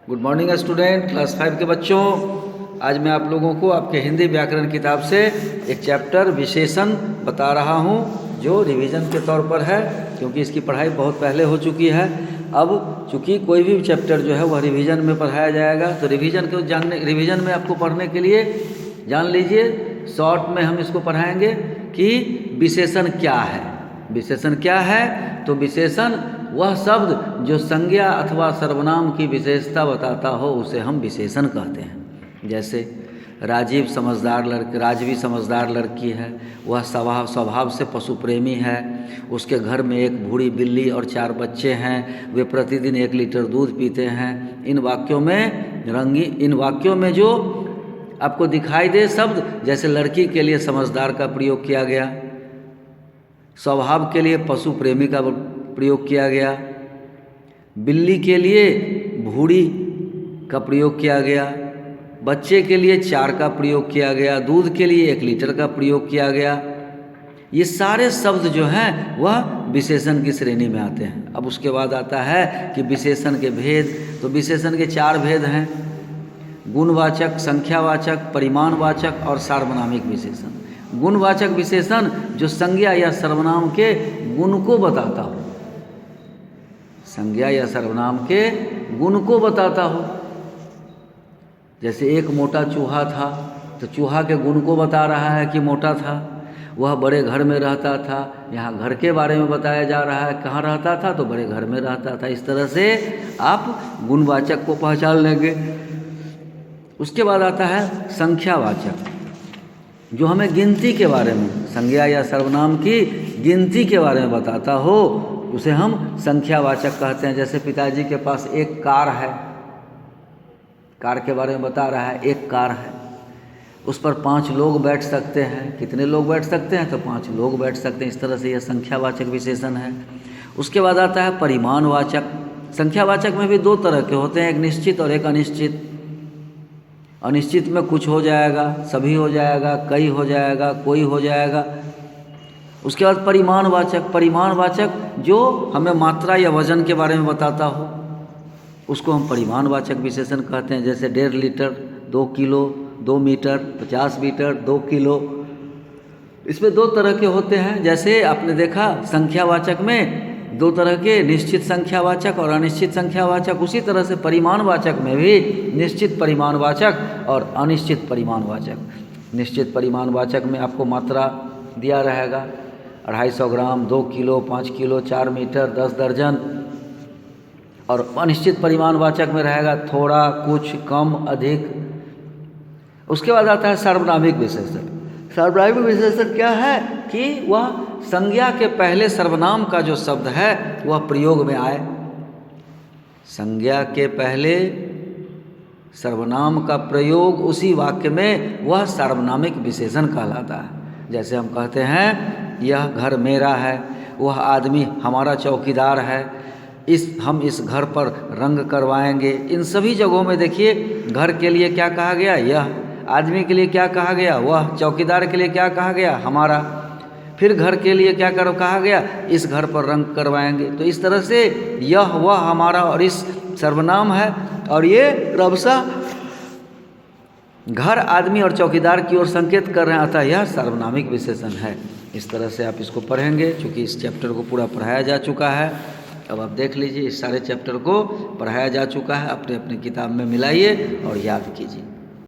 Good morning student, class 5 के बच्चों। आज मैं आप लोगों को आपके हिंदी व्याकरण किताब से एक चैप्टर विशेषण बता रहा हूं, जो रिवीजन के तौर पर है, क्योंकि इसकी पढ़ाई बहुत पहले हो चुकी है। अब चूँकि कोई भी चैप्टर जो है वह रिवीजन में पढ़ाया जाएगा, तो रिवीजन में आपको पढ़ने के लिए जान लीजिए, शॉर्ट में हम इसको पढ़ाएंगे कि विशेषण क्या है। विशेषण क्या है? तो विशेषण वह शब्द जो संज्ञा अथवा सर्वनाम की विशेषता बताता हो, उसे हम विशेषण कहते हैं। जैसे राजीवी समझदार लड़की है, वह स्वभाव से पशु प्रेमी है, उसके घर में एक बूढ़ी बिल्ली और 4 बच्चे हैं, वे प्रतिदिन 1 लीटर दूध पीते हैं। इन वाक्यों में जो आपको दिखाई दे शब्द, जैसे लड़की के लिए समझदार का प्रयोग किया गया, स्वभाव के लिए पशु प्रेमी का प्रयोग किया गया, बिल्ली के लिए बूढ़ी का प्रयोग किया गया, बच्चे के लिए 4 का प्रयोग किया गया, दूध के लिए 1 लीटर का प्रयोग किया गया। ये सारे शब्द जो हैं वह विशेषण की श्रेणी में आते हैं। अब उसके बाद आता है कि विशेषण के भेद। तो विशेषण के 4 भेद हैं: गुणवाचक, संख्यावाचक, परिमाणवाचक और सार्वनामिक विशेषण। गुणवाचक विशेषण जो संज्ञा या सर्वनाम के गुण को बताता हो, संज्ञा या सर्वनाम के गुण को बताता हो। जैसे एक मोटा चूहा था, तो चूहा के गुण को बता रहा है कि मोटा था, वह बड़े घर में रहता था। यहाँ घर के बारे में बताया जा रहा है, कहाँ रहता था, तो बड़े घर में रहता था। इस तरह से आप गुणवाचक को पहचान लेंगे। उसके बाद आता है संख्यावाचक, जो हमें गिनती के बारे में, संज्ञा या सर्वनाम की गिनती के बारे में बताता हो, उसे हम संख्यावाचक कहते हैं। जैसे पिताजी के पास एक कार है, कार के बारे में बता रहा है, एक कार है, उस पर 5 लोग बैठ सकते हैं। कितने लोग बैठ सकते हैं? तो 5 लोग बैठ सकते हैं। इस तरह से यह संख्यावाचक विशेषण है। उसके बाद आता है परिमाणवाचक। संख्यावाचक में भी 2 तरह के होते हैं, एक निश्चित और एक अनिश्चित। अनिश्चित में कुछ हो जाएगा, सभी हो जाएगा, कई हो जाएगा, कोई हो जाएगा। उसके बाद परिमाणवाचक जो हमें मात्रा या वजन के बारे में बताता हो, उसको हम परिमाणवाचक विशेषण कहते हैं। जैसे 1.5 litre, 2 kilo, 2 metre, 50 metre, 2 kilo. इसमें 2 तरह के होते हैं। जैसे आपने देखा संख्यावाचक में 2 तरह के, निश्चित संख्यावाचक और अनिश्चित संख्यावाचक। उसी तरह से परिमाणवाचक में भी निश्चित परिमाणवाचक और अनिश्चित परिमाणवाचक। निश्चित परिमाणवाचक में आपको मात्रा दिया रहेगा, 250 ग्राम, 2 किलो, 5 किलो, 4 मीटर, 10 दर्जन। और अनिश्चित परिमाणवाचक में रहेगा थोड़ा, कुछ, कम, अधिक। उसके बाद आता है सार्वनामिक विशेषण। सार्वनामिक विशेषण क्या है? कि वह संज्ञा के पहले सर्वनाम का जो शब्द है वह प्रयोग में आए। संज्ञा के पहले सर्वनाम का प्रयोग उसी वाक्य में, वह सार्वनामिक विशेषण कहलाता है। जैसे हम कहते हैं यह घर मेरा है, वह आदमी हमारा चौकीदार है, हम इस घर पर रंग करवाएंगे। इन सभी जगहों में देखिए, घर के लिए क्या कहा गया? यह। आदमी के लिए क्या कहा गया? वह। चौकीदार के लिए क्या कहा गया? हमारा। फिर घर के लिए क्या कहा गया? इस घर पर रंग करवाएंगे। तो इस तरह से यह, वह, हमारा और इस सर्वनाम है, और ये क्रमशः घर, आदमी और चौकीदार की ओर संकेत कर रहे हैं, अतः यह सार्वनामिक विशेषण है। इस तरह से आप इसको पढ़ेंगे। चूँकि इस चैप्टर को पूरा पढ़ाया जा चुका है, अब आप देख लीजिए, इस सारे चैप्टर को पढ़ाया जा चुका है। अपने अपनी किताब में मिलाइए और याद कीजिए।